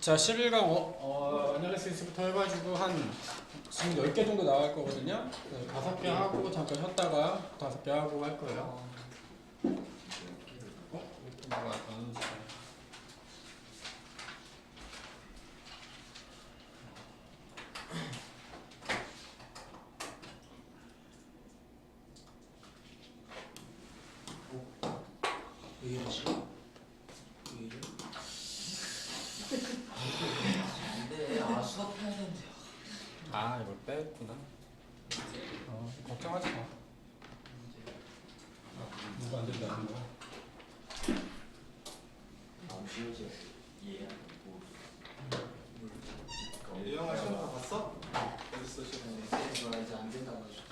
자, 11강 애널리시스부터 해가지고 한 지금 10개 정도 나갈 거거든요. 5개 하고 잠깐 쉬었다가 5개 하고 할 거예요. 이렇게 뭐가 안 오지? 왜 이러지? 왜 이래? 안돼. 수업해야 되는데. 이걸 뺐구나. 걱정하지 마. 누가 안 된다는 거야? 심지어 이해 안 되고. 유영아 시험 다 봤어? 어딨어 시험? 저 이제 안 된다고 하죠.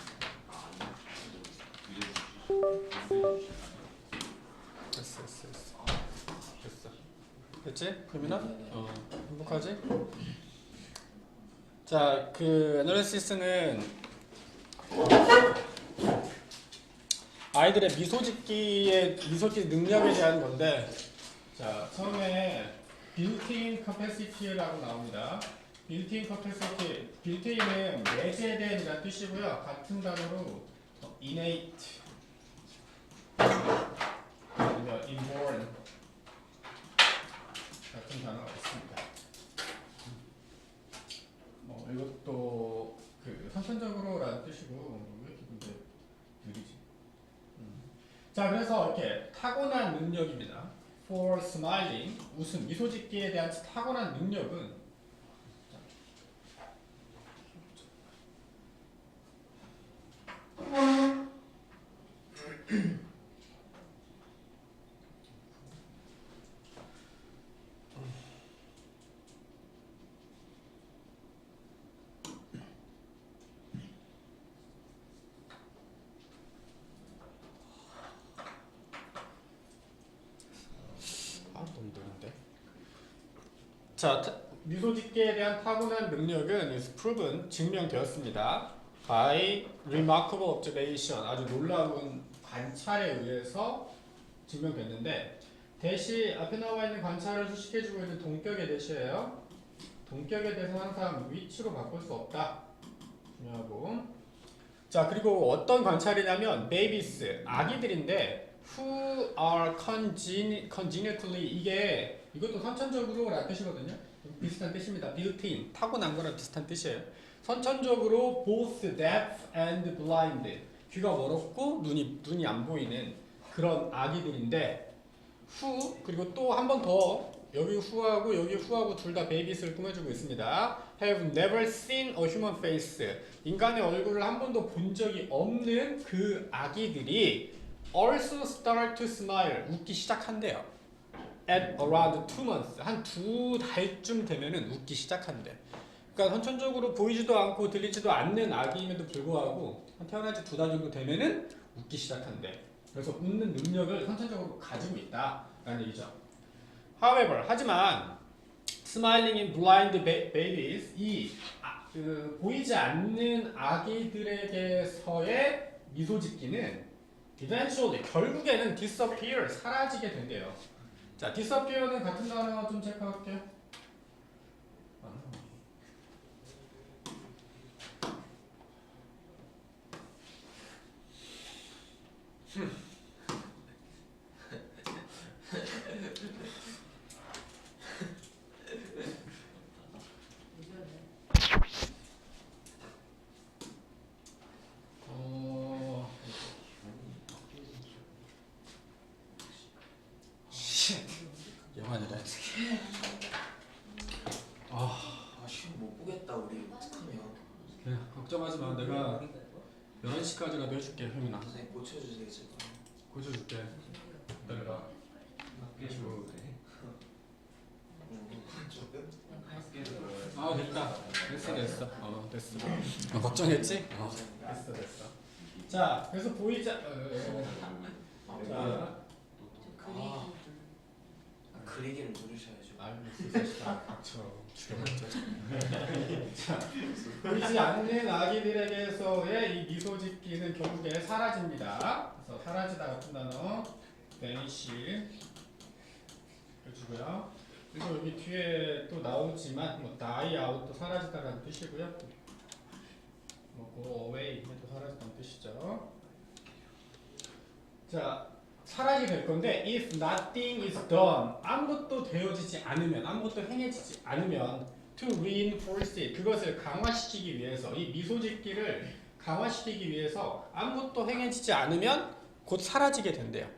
됐어. 됐지? 그러면은 행복하지? 자, 그 애널리시스는 아이들의 미소짓기 능력에 대한 건데, 자, 처음에 built-in capacity라고 나옵니다. built-in capacity, built-in은 내재된이라는 뜻이고요. 같은 단어로 innate 아니면 inborn 같은 단어가 있습니다. 이것도 그 선천적으로라는 뜻이고 왜 이렇게 근데 느리지? 자, 그래서 이렇게 타고난 능력입니다. For smiling, 웃음, 미소 짓기에 대한 타고난 능력은 너무 느린데. 자, 미소 짓기에 대한 타고난 능력은 is proven, 증명되었습니다. by remarkable observation, 아주 놀라운 관찰에 의해서 증명됐는데, 대시 앞에 나와 있는 관찰을 수식해주고 있는 동격의 대시예요. 동격의 대시는 항상 위치로 바꿀 수 없다. 중요하고. 자, 그리고 어떤 관찰이냐면 babies, 아기들인데 who are congenitally, 이것도 선천적으로 라는 뜻이거든요. 비슷한 뜻입니다. built-in, 타고난 거랑 비슷한 뜻이에요. 선천적으로 both deaf and blind, 귀가 멀었고 눈이 안 보이는 그런 아기들인데 who, 그리고 또 한 번 더 여기 who하고 여기 who하고 둘 다 베이비스를 꾸며주고 있습니다. have never seen a human face, 인간의 얼굴을 한 번도 본 적이 없는 그 아기들이 also start to smile, 웃기 시작한대요. at around 2 months, 한 2달쯤 되면은 웃기 시작한대. 그러니까 선천적으로 보이지도 않고 들리지도 않는 아기임에도 불구하고 태어난 지 2달 정도 되면은 웃기 시작한대. 그래서 웃는 능력을 선천적으로 가지고 있다라는 얘기죠. However, 하지만 smiling in blind babies, 보이지 않는 아기들에게서의 미소 짓기는 eventually, 결국에는 disappear, 사라지게 된대요. 자, disappear는 같은 단어 좀 체크할게요. 영환이래. 시험 못 보겠다 우리 어떡하냐. 그래, 걱정하지 마. 내가 11시까지라도 해줄게, 효민아. 선생님 고쳐주세요 제가. 고쳐줄게. 기다려라. 됐다. 됐어. 됐어. 걱정했지? 됐어. 자, 그래서 그리기를 누르셔야죠. 자, 보이지 않는 아기들에게서의 이 미소 짓기는 결국에 사라집니다. 그래서 사라지다 같은 단어 vanish 해주고요. 그리고 여기 뒤에 또 나오지만 뭐 die out도 사라지다라는 뜻이고요. 뭐 go away 해도 사라지다는 뜻이죠. 자, 사라지게 될 건데 if nothing is done 아무것도 되어지지 않으면 아무것도 행해지지 않으면 to reinforce it 그것을 강화시키기 위해서 이 미소짓기를 강화시키기 위해서 아무것도 행해지지 않으면 곧 사라지게 된대요.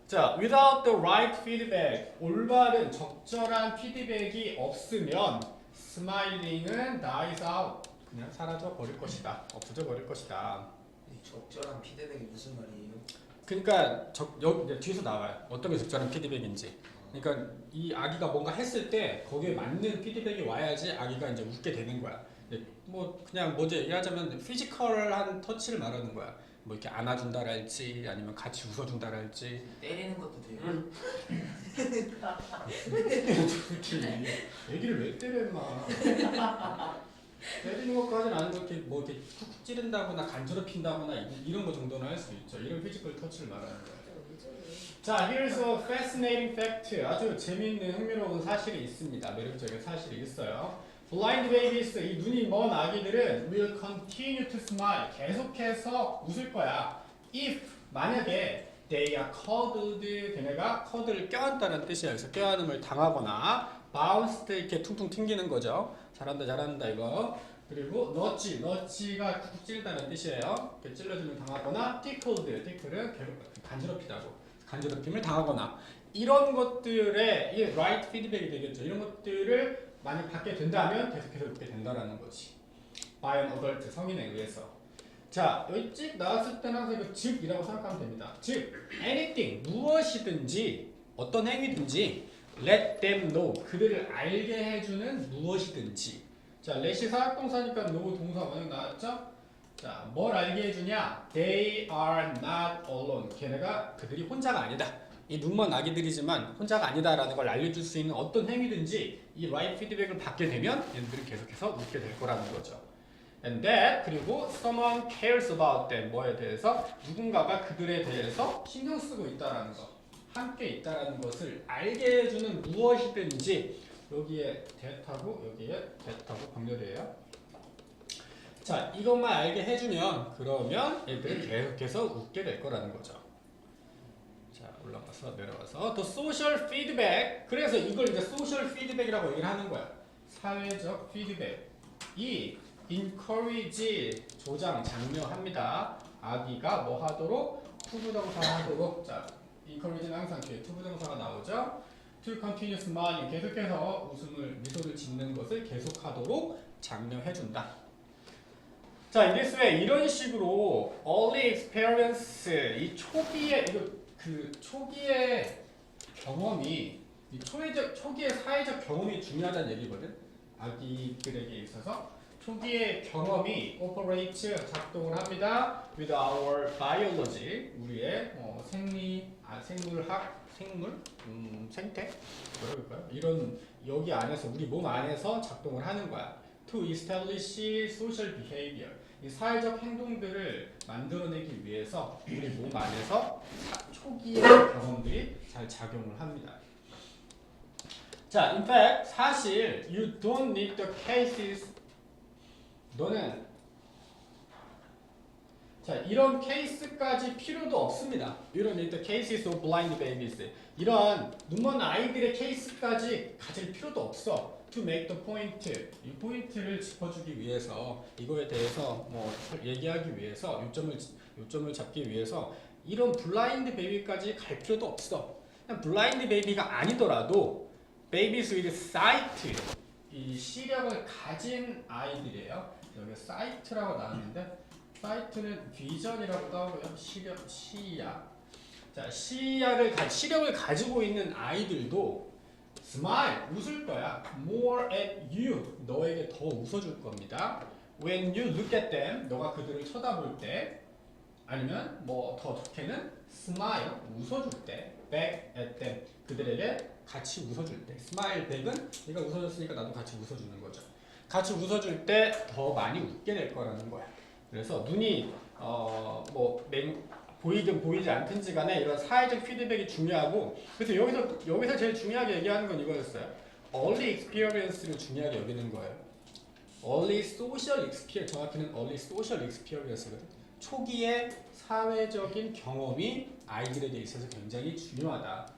자, without the right feedback 올바른 적절한 피드백이 없으면 smiling은 dies out 그냥 사라져 버릴 것이다. 없어져 버릴 것이다. 이 적절한 피드백이 무슨 말이에요? 그러니까 여기 뒤에서 나와요. 어떤 게 적절한 피드백인지. 그러니까 이 아기가 뭔가 했을 때 거기에 맞는 피드백이 와야지 아기가 이제 웃게 되는 거야. 뭐 그냥 뭐지 얘기하자면 피지컬한 터치를 말하는 거야. 뭐 이렇게 안아준다랄지 아니면 같이 웃어준다랄지. 때리는 것도 돼요? 애기를 왜 때려 임마. 때리는 것까지는 아니고 이렇게 뭐 이렇게 툭 찌른다거나 간지럽힌다거나 이런 거 정도는 할 수 있죠. 이런 피지컬 터치를 말하는 거예요. 자, here's a fascinating fact. 아주 재미있는 흥미로운 사실이 있습니다. 매력적인 사실이 있어요. Blind babies, 이 눈이 먼 아기들은 will continue to smile. 계속해서 웃을 거야. If 만약에 they are cuddled, 걔네가 cuddle을 껴안다는 뜻이에요. 그래서 껴안음을 당하거나 bounced 이렇게 퉁퉁 튕기는 거죠. 잘한다 잘한다 이거. 그리고 너찌가 쿡쿡 찌른다는 뜻이에요. 이렇게 찔러주면 당하거나 tickled은 간지럽히다고 간지럽힘을 당하거나 이런 것들에 이 right feedback이 되겠죠. 이런 것들을 만약 받게 된다면 계속해서 웃게 된다라는 거지. by an adult 성인에 의해서. 자, 여기 찍 나왔을 때는 항상 이거 즉이라고 생각하면 됩니다. 즉 anything 무엇이든지 어떤 행위든지 let them know 그들을 알게 해주는 무엇이든지. 자, let이 사역동사니까 know 동사 원형 나왔죠? 자, 뭘 알게 해주냐? They are not alone. 걔네가 그들이 혼자가 아니다. 이 눈먼 아기들이지만 혼자가 아니다라는 걸 알려줄 수 있는 어떤 행위든지 이 right 피드백을 받게 되면 얘네들은 계속해서 웃게 될 거라는 거죠. And that 그리고 someone cares about them 뭐에 대해서 누군가가 그들에 대해서 신경 쓰고 있다라는 거, 함께 있다라는 것을 알게 해주는 무엇이든지 여기에 that하고 여기에 that하고 병렬이에요. 자, 이것만 알게 해주면 그러면 얘들은 계속해서 웃게 될 거라는 거죠. 자, 올라가서 내려가서 또 social feedback. 그래서 이걸 이제 social feedback이라고 얘기를 하는 거야. 사회적 피드백이 encourage 조장 장려합니다. 아기가 뭐 하도록 투부정사 하도록. 자, encourage는 항상 뒤에 투부정사가 나오죠. To continue smiling 계속해서 미소를 짓는 것을 계속하도록 장려해준다. 자, in this way 이런 식으로 early experience 이 초기의 초기의 경험이 초기의 사회적 경험이 중요하다는 얘기거든. 아기들에게 있어서 초기의 경험이 operate 작동을 합니다. with our biology 우리의 생태 뭐라고 할까요? 이런 여기 안에서 우리 몸 안에서 작동을 하는 거야. To establish social behavior 이 사회적 행동들을 만들어내기 위해서 우리 몸 안에서 초기의 경험들이 잘 작용을 합니다. 자, in fact 사실 you don't need the cases 너는 자, 이런 케이스까지 필요도 없습니다. You don't need the cases of blind babies. 이런 눈먼 아이들의 케이스까지 가질 필요도 없어. To make the point. 이 포인트를 짚어주기 위해서 이거에 대해서 뭐 얘기하기 위해서 요점을 잡기 위해서 이런 블라인드 베이비까지 갈 필요도 없어. 그냥 블라인드 베이비가 아니더라도 babies with sight 이 시력을 가진 아이들이에요. 여기 sight라고 나왔는데 sight는 vision이라고 나오고요. 시야. 자, 시력을 가지고 있는 아이들도 smile 웃을 거야. more at you 너에게 더 웃어줄 겁니다. when you look at them 너가 그들을 쳐다볼 때 아니면 뭐 더 좋게는 smile 웃어줄 때 back at them 그들에게 같이 웃어줄 때 smile back은 네가 웃어줬으니까 나도 같이 웃어주는 거죠. 같이 웃어줄 때 더 많이 웃게 될 거라는 거야. 그래서 눈이 보이든 보이지 않든지 간에 이런 사회적 피드백이 중요하고 그래서 여기서 제일 중요하게 얘기하는 건 이거였어요. early experience를 중요하게 여기는 거예요. early social experience 정확히는 early social experience거든. 초기의 사회적인 경험이 아이들에게 있어서 굉장히 중요하다.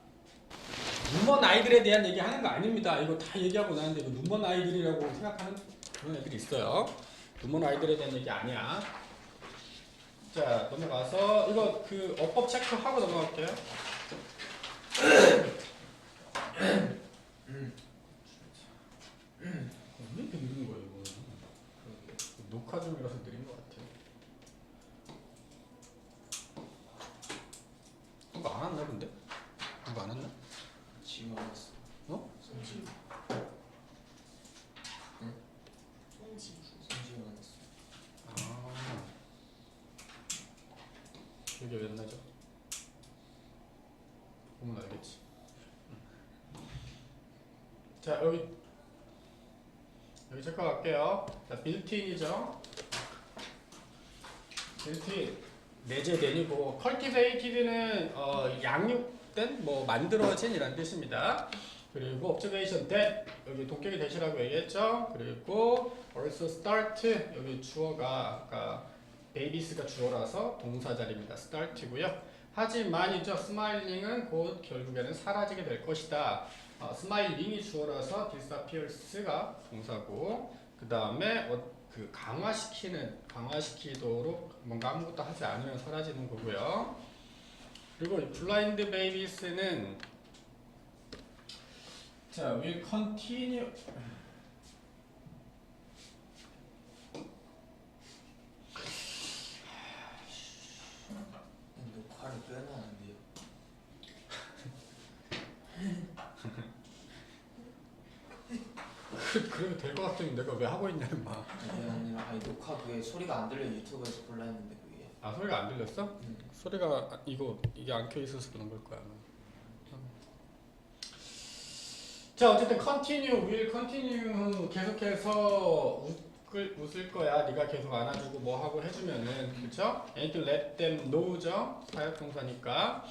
눈먼 아이들에 대한 얘기하는 거 아닙니다. 이거 다 얘기하고 나는데 이거 눈먼 아이들이라고 생각하는 그런 애들이 있어요. 눈먼 아이들에 대한 얘기 아니야. 자 넘어가서 이거 그 어법 체크하고 넘어갈게요. 왜 이렇게 느린 거예요 이거? 녹화 중이라서 느린 것 같아요. 이거 안 왔나 근데? 이거 안 왔나? 지금 알았어. 어? 성지. 응? 성지. 성지가 알았어. 아 여기 왜 안 나죠? 보면 알겠지. 자 여기 체크할게요. 자 빌트인이죠. 빌트인 내재된이고 cultivated는 양육된 뭐 만들어진 이란 뜻입니다. 그리고 observation that 여기 동격이 대시라고 얘기했죠. 그리고 also start 여기 주어가 아까 babys가 주어라서 동사 자리입니다. start고요. 하지만이죠. smiling은 곧 결국에는 사라지게 될 것이다. smiling이 주어라서 disappears가 동사고 그 다음에 그 강화시키도록 뭔가 아무것도 하지 않으면 사라지는 거고요. 그리고 blind babies는 자 will continue 녹화를 빼놨는데요. 그래도 될 것 같으면 내가 왜 하고 있냐는 말. 그게 아니라 아니 녹화 그게 소리가 안 들려 유튜브에서 볼라 했는데 그게. 아 소리가 안 들렸어? 응. 소리가 이게 안 켜 있어서 그런 걸 거야. 자 어쨌든 continue, will continue 계속해서 웃을 거야. 네가 계속 안아주고 뭐 하고 해주면은 그렇죠? anything let them know죠. 사역동사니까.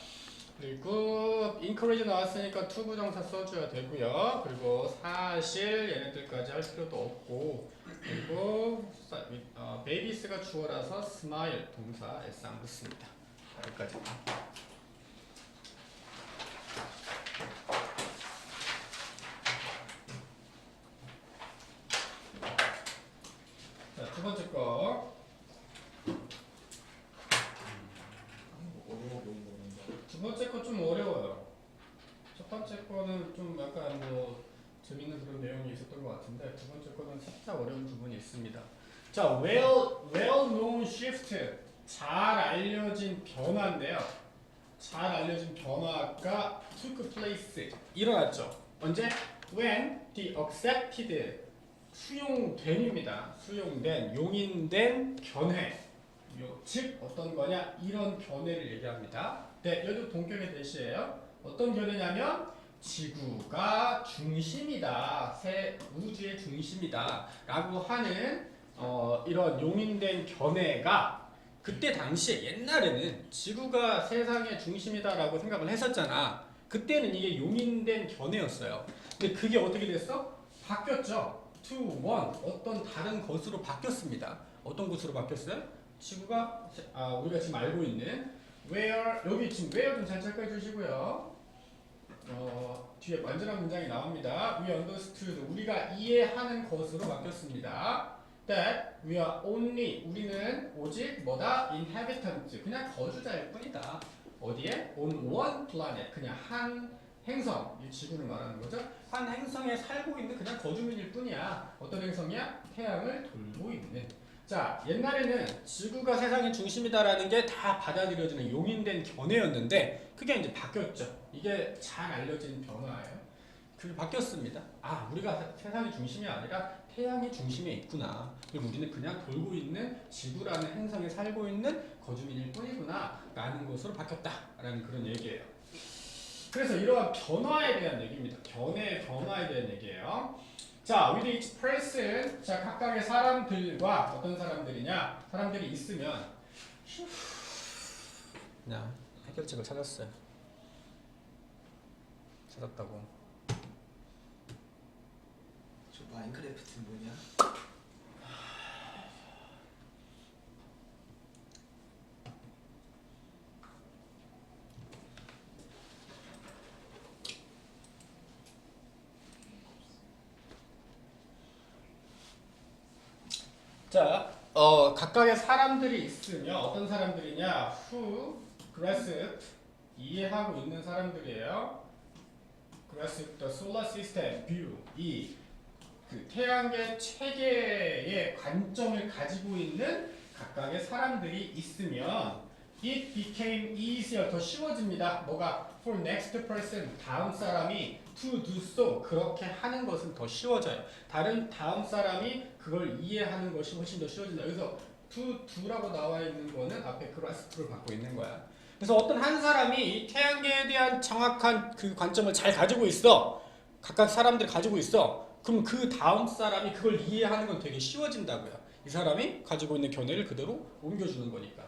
그리고 encourage 나왔으니까 to 부정사 써줘야 되고요. 그리고 사실 얘네들까지 할 필요도 없고 그리고 babys가 주어라서 smile 동사 s 안 붙습니다. 여기까지. 자, 두 번째 거. 어려워 보이는 건데. 두 번째 거 좀 어려워요. 첫 번째 거는 좀 약간 뭐 재밌는 그런 내용이 있었던 것 같은데 두 번째 거는 살짝 어려운 부분이 있습니다. 자, well-known shift. 잘 알려진 변화인데요. 잘 알려진 변화가 took place. 일어났죠. 언제? When the accepted 수용된입니다. 수용된, 용인된 견해. 즉 어떤 거냐? 이런 견해를 얘기합니다. 네, 여기도 동격의 대시예요. 어떤 견해냐면 지구가 중심이다. 새 우주의 중심이다. 라고 하는 이런 용인된 견해가 그때 당시에 옛날에는 지구가 세상의 중심이다라고 생각을 했었잖아. 그때는 이게 용인된 견해였어요. 근데 그게 어떻게 됐어? 바뀌었죠. to one 어떤 다른 것으로 바뀌었습니다. 어떤 것으로 바뀌었어요? 지구가 우리가 지금 알고 있는 where 여기 지금 where 좀 잘 체크해 주시고요. 뒤에 완전한 문장이 나옵니다. We understood 우리가 이해하는 것으로 바뀌었습니다. That we are only 우리는 오직 뭐다? Inhabitant 그냥 거주자일 뿐이다. 어디에? On one planet 그냥 한 행성 이 지구를 말하는 거죠. 한 행성에 살고 있는 그냥 거주민일 뿐이야. 어떤 행성이야? 태양을 돌고 있는. 자, 옛날에는 지구가 세상의 중심이다라는 게 다 받아들여지는 용인된 견해였는데 그게 이제 바뀌었죠. 이게 잘 알려진 변화예요. 그게 바뀌었습니다. 아, 우리가 세상의 중심이 아니라 태양이 중심에 있구나. 그리고 우리는 그냥 돌고 있는 지구라는 행성에 살고 있는 거주민일 뿐이구나 라는 것으로 바뀌었다라는 그런 얘기예요. 그래서 이러한 변화에 대한 얘기입니다. 견해의 변화에 대한 얘기예요. 자, with each person, 자 각각의 사람들과 어떤 사람들이냐? 사람들이 있으면 그냥 해결책을 찾았어요. 찾았다고. 저 마인크래프트 뭐냐? 자, 각각의 사람들이 있으며 어떤 사람들이냐? Who grasp 이해하고 있는 사람들이에요. grasp the solar system view 이 그 태양계 체계의 관점을 가지고 있는 각각의 사람들이 있으면 it became easier 더 쉬워집니다. 뭐가 for next person 다음 사람이 to do so 그렇게 하는 것은 더 쉬워져요. 다음 사람이 그걸 이해하는 것이 훨씬 더 쉬워진다. 여기서 to do라고 나와 있는 거는 앞에 grasp를 갖고 있는 거야. 그래서 어떤 한 사람이 이 태양계에 대한 정확한 그 관점을 잘 가지고 있어. 각각 사람들이 가지고 있어. 그럼 그 다음 사람이 그걸 이해하는 건 되게 쉬워진다고요. 이 사람이 가지고 있는 견해를 그대로 옮겨주는 거니까.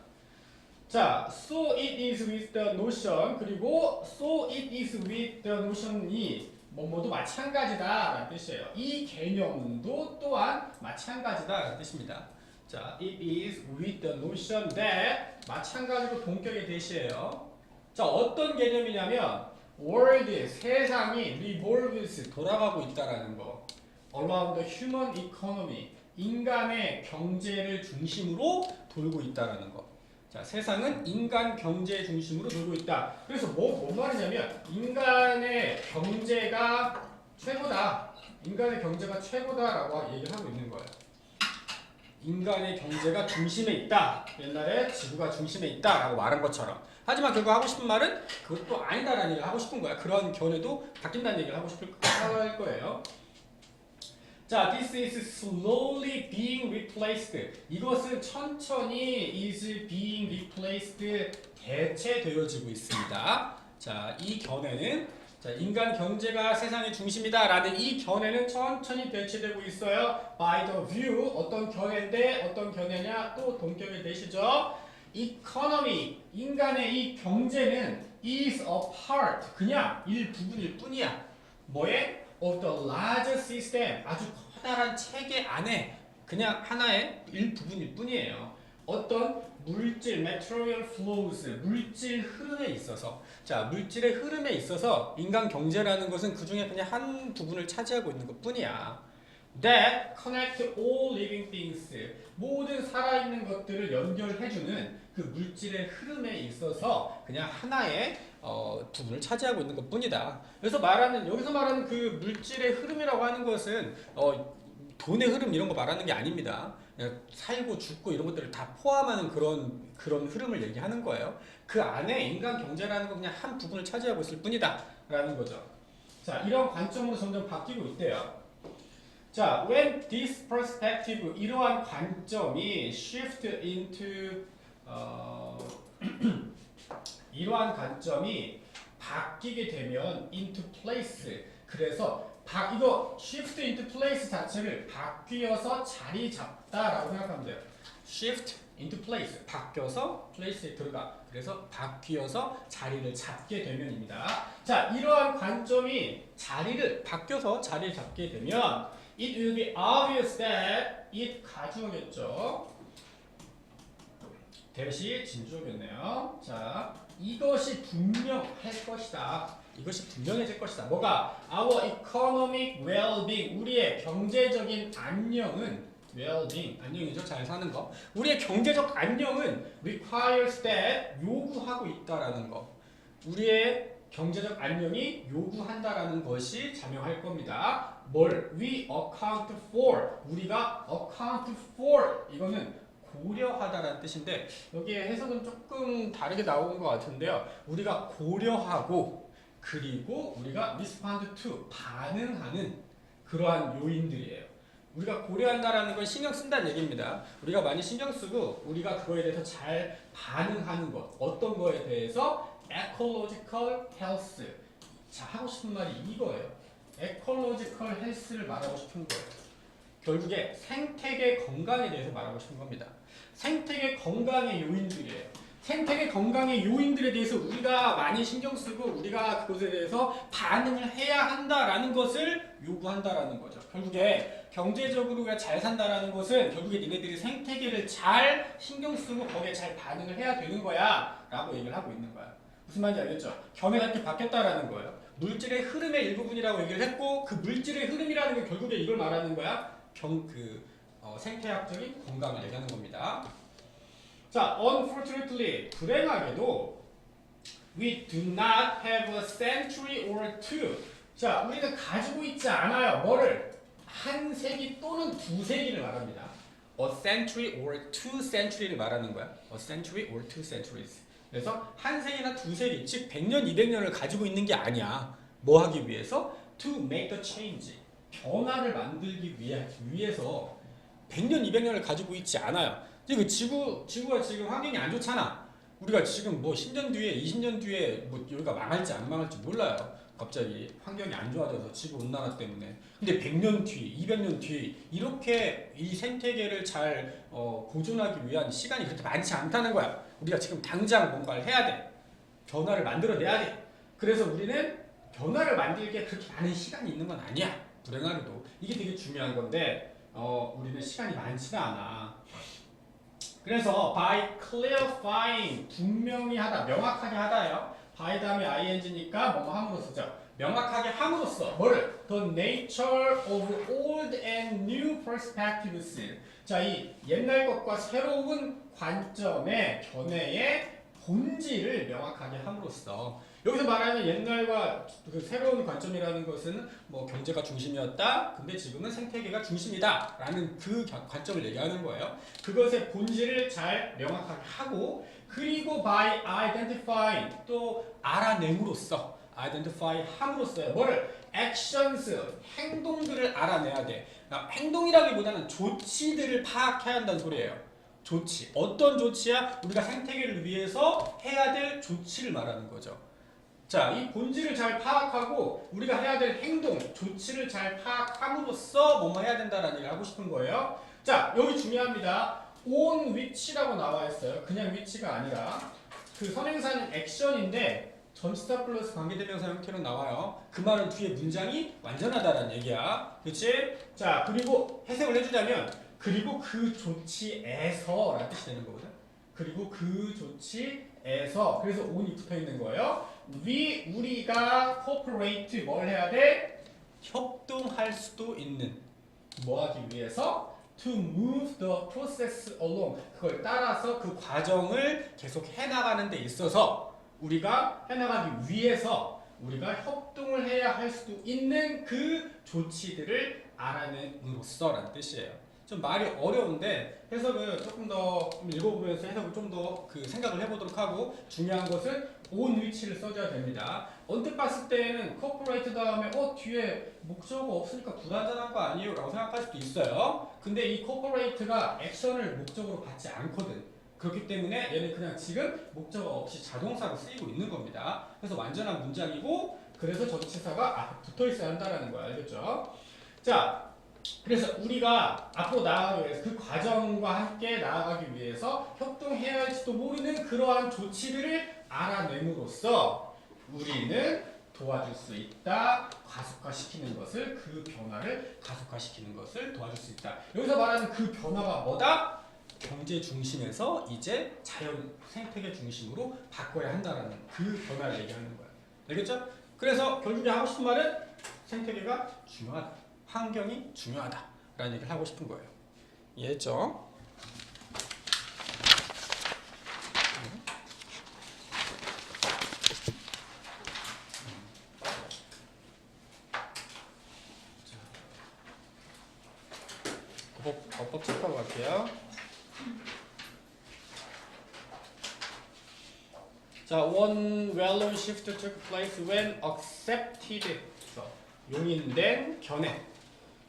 자, so it is with the notion 그리고 so it is with the notion이 뭐뭐도 마찬가지다 라는 뜻이에요. 이 개념도 또한 마찬가지다 라는 뜻입니다. 자, it is with the notion that 마찬가지로 동격의 대시예요. 자, 어떤 개념이냐면 world 세상이 revolves 돌아가고 있다라는 거. around the human economy 인간의 경제를 중심으로 돌고 있다라는 거. 자, 세상은 인간 경제 중심으로 돌고 있다. 그래서 뭔 말이냐면 인간의 경제가 최고다. 인간의 경제가 최고다라고 얘기를 하고 있는 거예요. 인간의 경제가 중심에 있다. 옛날에 지구가 중심에 있다라고 말한 것처럼. 하지만 결국 하고 싶은 말은 그것도 아니다라는 얘기를 하고 싶은 거야. 그런 견해도 바뀐다는 얘기를 할 거예요. 자, this is slowly being replaced. 이것은 천천히 is being replaced 대체되어지고 있습니다. 자, 이 견해는 자, 인간 경제가 세상의 중심이다라는 이 견해는 천천히 대체되고 있어요. by the view 어떤 견해인데 어떤 견해냐 또 동격의 대시죠. economy 인간의 이 경제는 is a part 그냥 일부분일 뿐이야. 뭐에? of the larger system 아주 커다란 체계 안에 그냥 하나의 일부분일 뿐이에요. 어떤 물질 material flows 물질 흐름에 있어서 자 물질의 흐름에 있어서 인간 경제라는 것은 그 중에 그냥 한 부분을 차지하고 있는 것 뿐이야. that connect all living things 모든 살아있는 것들을 연결해주는 그 물질의 흐름에 있어서 그냥 하나의 부분을 차지하고 있는 것 뿐이다. 그래서 여기서 말하는 그 물질의 흐름이라고 하는 것은 돈의 흐름 이런 거 말하는 게 아닙니다. 그냥 살고 죽고 이런 것들을 다 포함하는 그런 흐름을 얘기하는 거예요. 그 안에 인간 경제라는 건 그냥 한 부분을 차지하고 있을 뿐이다 라는 거죠. 자, 이런 관점으로 점점 바뀌고 있대요. 자, when this perspective 이러한 관점이 shift into 이러한 관점이 바뀌게 되면 into place 그래서 이거 shift into place 자체를 바뀌어서 자리 잡다라고 생각하면 돼요. shift into place 바뀌어서 place에 들어가 그래서 바뀌어서 자리를 잡게 되면입니다. 자, 이러한 관점이 바뀌어서 자리를 잡게 되면 it will be obvious that it 가주어겠죠. 대시 진주어겠네요. 자, 이것이 분명할 것이다. 이것이 분명해질 것이다. 뭐가? Our economic well-being, 우리의 경제적인 안녕은 well-being, 안녕이죠. 잘 사는 거. 우리의 경제적 안녕은 requires that, 요구하고 있다라는 거. 우리의 경제적 안녕이 요구한다라는 것이 작용할 겁니다. 뭘? We account for, 우리가 account for, 이거는 고려하다라는 뜻인데 여기에 해석은 조금 다르게 나온 것 같은데요. 우리가 고려하고 그리고 우리가 respond to 반응하는 그러한 요인들이에요. 우리가 고려한다라는 건 신경 쓴다는 얘기입니다. 우리가 많이 신경 쓰고 우리가 그거에 대해서 잘 반응하는 것 어떤 거에 대해서 ecological health 자 하고 싶은 말이 이거예요. ecological health를 말하고 싶은 거예요. 결국에 생태계 건강에 대해서 말하고 싶은 겁니다. 생태계 건강의 요인들이에요. 생태계 건강의 요인들에 대해서 우리가 많이 신경 쓰고 우리가 그것에 대해서 반응을 해야 한다라는 것을 요구한다라는 거죠. 결국에 경제적으로 우리가 잘 산다라는 것은 결국에 니네들이 생태계를 잘 신경 쓰고 거기에 잘 반응을 해야 되는 거야 라고 얘기를 하고 있는 거야. 무슨 말인지 알겠죠? 견해가 이렇게 바뀌었다라는 거예요. 물질의 흐름의 일부분이라고 얘기를 했고 그 물질의 흐름이라는 게 결국에 이걸 말하는 거야. 생태학적인 건강을 얘기하는 겁니다. 자, unfortunately, 불행하게도 we do not have a century or two. 자, 우리는 가지고 있지 않아요. 뭐를? 한 세기 또는 두 세기를 말합니다. A century or two century를 말하는 거야. A century or two centuries. 그래서 한 세기나 두 세기, 즉 100년, 200년을 가지고 있는 게 아니야. 뭐 하기 위해서? To make a change. 변화를 만들기 위해서 100년, 200년을 가지고 있지 않아요. 지금 지구가 지금 환경이 안 좋잖아. 우리가 지금 뭐 10년 뒤에, 20년 뒤에 뭐 여기가 망할지 안 망할지 몰라요. 갑자기 환경이 안 좋아져서 지구 온난화 때문에. 근데 100년 뒤, 200년 뒤 이렇게 이 생태계를 잘 보존하기 위한 시간이 그렇게 많지 않다는 거야. 우리가 지금 당장 뭔가를 해야 돼. 변화를 만들어내야 돼. 그래서 우리는 변화를 만들기에 그렇게 많은 시간이 있는 건 아니야. 불행하게도. 이게 되게 중요한 건데 우리는 시간이 많지는 않아. 그래서 by clarifying 분명히 하다, 명확하게 하다요. by 다음에 ing니까 뭐뭐 함으로써죠. 명확하게 함으로써 뭐를? The nature of old and new perspectives. 자, 이 옛날 것과 새로운 관점의 견해의 본질을 명확하게 함으로써 여기서 말하는 옛날과 그 새로운 관점이라는 것은 뭐 경제가 중심이었다. 근데 지금은 생태계가 중심이다. 라는 그 관점을 얘기하는 거예요. 그것의 본질을 잘 명확하게 하고 그리고 by identifying 또 알아냄으로써 identify 함으로써요. 뭐를? actions 행동들을 알아내야 돼. 그러니까 행동이라기보다는 조치들을 파악해야 한다는 소리예요. 조치. 어떤 조치야? 우리가 생태계를 위해서 해야 될 조치를 말하는 거죠. 자, 이 본질을 잘 파악하고 우리가 해야 될 행동, 조치를 잘 파악함으로써 뭐뭐 해야 된다라는 얘기를 하고 싶은 거예요. 자, 여기 중요합니다. on which라고 나와 있어요. 그냥 which가 아니라 그 선행사는 액션인데 전치사 플러스 관계대명사 형태로 나와요. 그 말은 뒤에 문장이 완전하다라는 얘기야. 그치? 자, 그리고 해석을 해주자면 그리고 그 조치에서 라는 뜻이 되는 거거든. 그리고 그 조치에서 그래서 on이 붙어 있는 거예요. 우리가 cooperate 뭘 해야 돼? 협동할 수도 있는 뭐 하기 위해서? To move the process along 그걸 따라서 그 과정을 계속 해나가는 데 있어서 우리가 해나가기 위해서 우리가 협동을 해야 할 수도 있는 그 조치들을 알아냄으로써 라는 뜻이에요. 좀 말이 어려운데 해석을 조금 더 읽어보면서 해석을 좀 더 그 생각을 해보도록 하고 중요한 것은 on which를 써줘야 됩니다. 언뜻 봤을 때는 corporate 다음에 뒤에 목적어가 없으니까 불완전한 거 아니에요? 라고 생각할 수도 있어요. 근데 이 corporate가 액션을 목적으로 받지 않거든. 그렇기 때문에 얘는 그냥 지금 목적어 없이 자동사로 쓰이고 있는 겁니다. 그래서 완전한 문장이고 그래서 전치사가 앞에 붙어 있어야 한다는 거야. 알겠죠? 자, 그래서 우리가 앞으로 나아가기 위해서 그 과정과 함께 나아가기 위해서 협동해야 할지도 모르는 그러한 조치들을 알아냄으로써 우리는 도와줄 수 있다. 가속화시키는 것을 그 변화를 가속화시키는 것을 도와줄 수 있다. 여기서 말하는 그 변화가 뭐다? 경제 중심에서 이제 자연 생태계 중심으로 바꿔야 한다라는 그 변화를 얘기하는 거야. 알겠죠? 그래서 결국에 하고 싶은 말은 생태계가 중요하다. 환경이 중요하다라는 얘기를 하고 싶은 거예요. 이해했죠? 법법 체크하고 갈게요. 자, one value shift took place when accepted. 용인된 견해.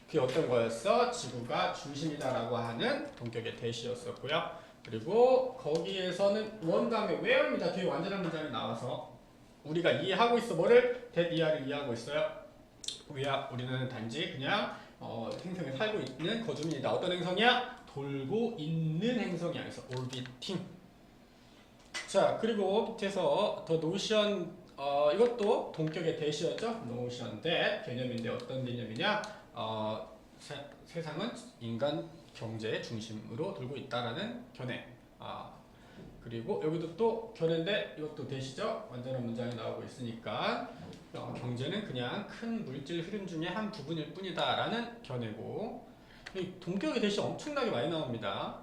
그게 어떤 거였어? 지구가 중심이다라고 하는 동격의 대시였었고요. 그리고 거기에서는 원 다음에 where입니다. 뒤에 완전한 문장이 나와서 우리가 이해하고 있어. 뭐를? that 이하를 이해하고 있어요. 우리는 단지 그냥 행성에 살고 있는 거주민이다. 어떤 행성이야? 돌고 있는 행성이 아니서 orbiting. 자, 그리고 밑에서 더 노션 이것도 동격의 대시였죠? 노션 대 개념인데 어떤 개념이냐? 세상은 인간 경제의 중심으로 돌고 있다라는 견해. 그리고 여기도 또 견해인데 이것도 대시죠? 완전한 문장이 나오고 있으니까 경제는 그냥 큰 물질 흐름 중에 한 부분일 뿐이다라는 견해고 이 동격의 대시 엄청나게 많이 나옵니다.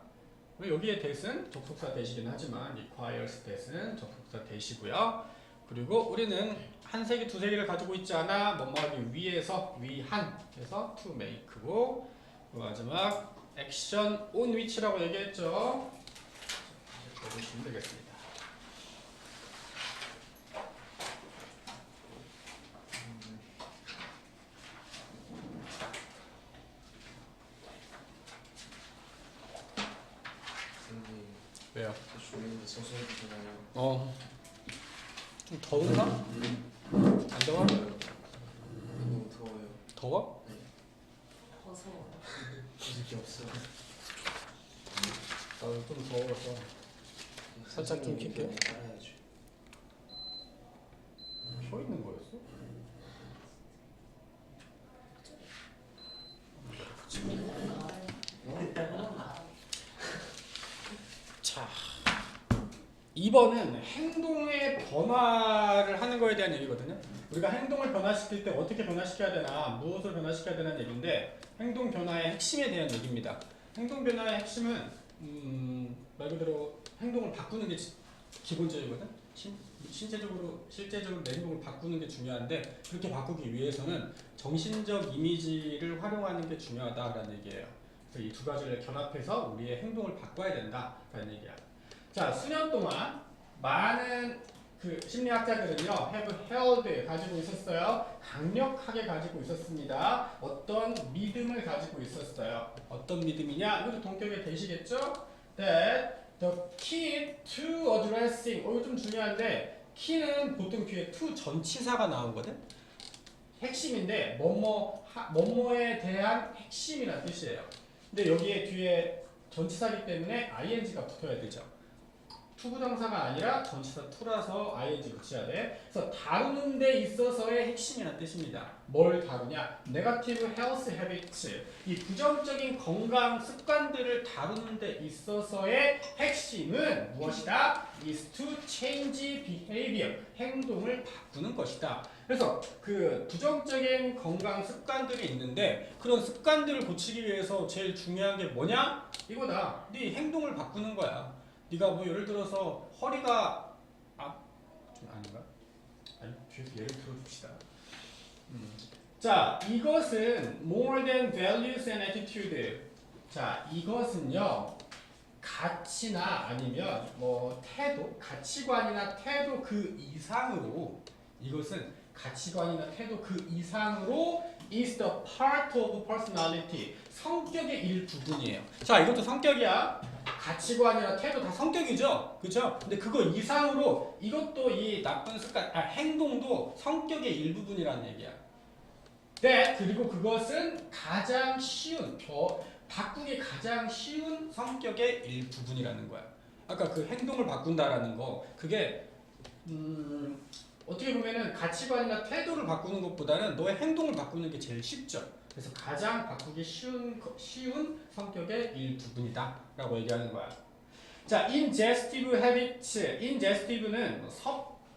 여기에 대신 접속사 대시긴 하지만 requires 대신 접속사 대시고요. 그리고 우리는 한 세기, 두 세기를 가지고 있지 않아 뭐뭐하기 위해서 위한 해서 to make고 마지막 action on which라고 얘기했죠. 보시면 되겠습니다. 선생님 왜요? 조용히 소소해 주잖아요. 좀 더운가? 안 더워? 너무 더워요. 더워? 벗어. 무슨 게 없어. 나도 좀 더워서 살짝 좀 킬게요. 따라야죠. 켜 있는 거였어? 자, 2번은 행동의 변화를 하는 거에 대한 얘기거든요. 우리가 행동을 변화시킬 때 어떻게 변화시켜야 되나, 무엇을 변화시켜야 되는 얘기인데 행동 변화의 핵심에 대한 얘기입니다. 행동 변화의 핵심은 말 그대로 행동을 바꾸는 게 기본적이거든. 신체적으로 실제적으로 내 행동을 바꾸는 게 중요한데 그렇게 바꾸기 위해서는 정신적 이미지를 활용하는 게 중요하다라는 얘기예요. 그래서 이 두 가지를 결합해서 우리의 행동을 바꿔야 된다라는 얘기야. 자, 수년 동안 많은 그 심리학자들은요, have held 가지고 있었어요. 강력하게 가지고 있었습니다. 어떤 믿음을 가지고 있었어요. 어떤 믿음이냐? 이것도 동격의 대시겠죠? That the key to addressing 이거 좀 중요한데 key는 보통 뒤에 to 전치사가 나오거든. 핵심인데 뭐뭐에 대한 핵심이라는 뜻이에요. 근데 여기에 뒤에 전치사기 때문에 ing가 붙어야 되죠. 투부정사가 아니라 전치사 to라서 ing 붙여야 돼. 그래서 다루는 데 있어서의 핵심이라는 뜻입니다. 뭘 다루냐? Negative health habits. 이 부정적인 건강 습관들을 다루는 데 있어서의 핵심은 무엇이다? is to change behavior. 행동을 바꾸는 것이다. 그래서 그 부정적인 건강 습관들이 있는데 그런 습관들을 고치기 위해서 제일 중요한 게 뭐냐? 이거다. 네 행동을 바꾸는 거야. 네가 뭐 예를 들어서 허리가 좀 아닌가? 아니 뒤에서 예를 들어줍시다. 자, 이것은 more than values and attitude. 자, 이것은요 가치나 아니면 뭐 태도, 가치관이나 태도 그 이상으로 이것은 가치관이나 태도 그 이상으로 is the part of personality. 성격의 일부분이에요. 자, 이것도 성격이야. 가치관이나 태도 다 성격이죠, 그렇죠? 근데 그거 이상으로 이것도 이 나쁜 습관, 행동도 성격의 일부분이라는 얘기야. 네, 그리고 그것은 가장 쉬운, 바꾸기 가장 쉬운 성격의 일부분이라는 거야. 아까 그 행동을 바꾼다라는 거, 그게 어떻게 보면은 가치관이나 태도를 바꾸는 것보다는 너의 행동을 바꾸는 게 제일 쉽죠. 그래서 가장 바꾸기 쉬운 성격의 일부분이다라고 얘기하는 거야. 자, ingestive habits. ingestive는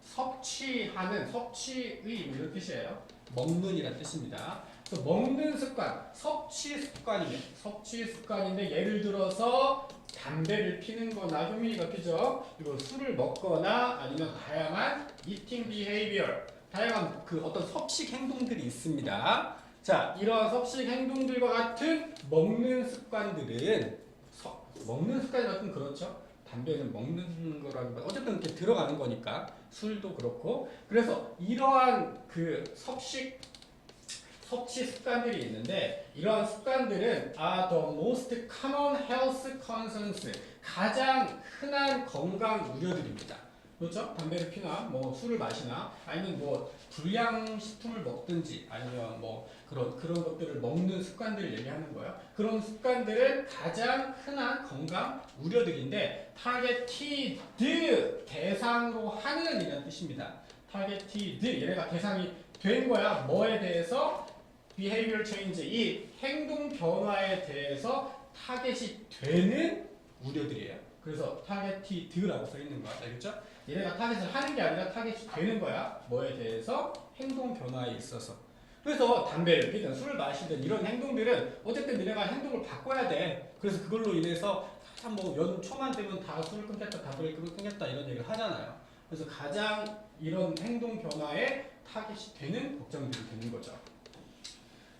섭취하는, 섭취의 뭐 이런 뜻이에요. 먹는이란 뜻입니다. 그래서 먹는 습관, 섭취 습관인데 예를 들어서 담배를 피는 거나 효민이가 피죠. 그리고 술을 먹거나 아니면 다양한 eating behavior, 다양한 그 어떤 섭식 행동들이 있습니다. 자, 이러한 섭식 행동들과 같은 먹는 습관들은 먹는 습관이 같은 그렇죠. 담배는 먹는 거라는 거 어쨌든 이렇게 들어가는 거니까 술도 그렇고 그래서 이러한 그 섭취 습관들이 있는데 이러한 습관들은 are the most common health concerns 가장 흔한 건강 우려들입니다. 그렇죠? 담배를 피나 뭐 술을 마시나 아니면 뭐 불량식품을 먹든지 아니면 뭐 그런 것들을 먹는 습관들을 얘기하는 거예요. 그런 습관들은 가장 흔한 건강 우려들인데 타겟티드 대상으로 하는 이라는 뜻입니다. 타겟티드 얘네가 대상이 된 거야. 뭐에 대해서? behavior change 이 행동 변화에 대해서 타겟이 되는 우려들이에요. 그래서 타겟티드라고 써 있는 거야. 알겠죠? 얘네가 타겟을 하는 게 아니라 타겟이 되는 거야. 뭐에 대해서? 행동 변화에 있어서. 그래서 담배를 피든 술을 마시든 이런 행동들은 어쨌든 너네가 행동을 바꿔야 돼. 그래서 그걸로 인해서 참 뭐 연초만 되면 다 술을 끊겠다, 담배를 끊겠다 이런 얘기를 하잖아요. 그래서 가장 이런 행동 변화에 타겟이 되는 걱정들이 되는 거죠.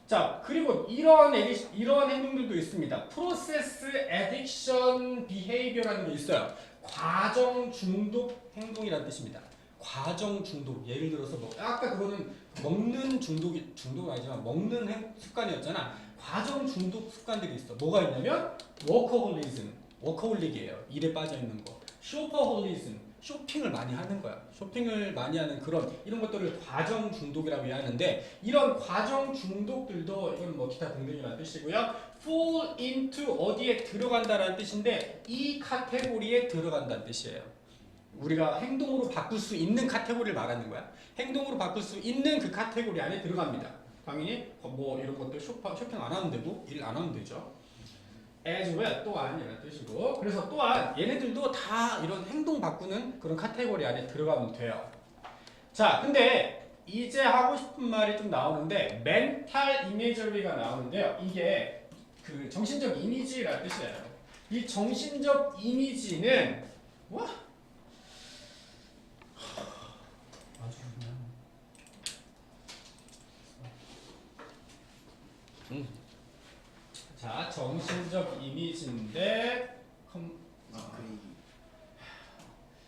자, 그리고 이런 행동들도 있습니다. 프로세스 에딕션 비헤이비어라는 게 있어요. 과정 중독 행동이라는 뜻입니다. 과정 중독. 예를 들어서 뭐 아까 그거는 먹는 중독은 아니지만 먹는 습관이었잖아. 과정 중독 습관들이 있어. 뭐가 있냐면 워커홀릭이에요. 일에 빠져 있는 거. 쇼퍼홀리즘. 쇼핑을 많이 하는 거야. 쇼핑을 많이 하는 이런 것들을 과정 중독이라고 이해하는데 이런 과정 중독들도 이건 뭐 기타 등등이라는 뜻이고요. fall into 어디에 들어간다라는 뜻인데 이 카테고리에 들어간다는 뜻이에요. 우리가 행동으로 바꿀 수 있는 카테고리를 말하는 거야. 행동으로 바꿀 수 있는 그 카테고리 안에 들어갑니다. 당연히 뭐 이런 것들 쇼핑 안 하면 되고 일 안 하면 되죠. as well 또한 이라는 뜻이고 그래서 또한 얘네들도 다 이런 행동 바꾸는 그런 카테고리 안에 들어가면 돼요. 자, 근데 이제 하고 싶은 말이 좀 나오는데 멘탈 이미저리가 나오는데요. 이게 그 정신적 이미지라는 뜻이에요. 이 정신적 이미지는 아주 그냥 자, 정신적 이미지인데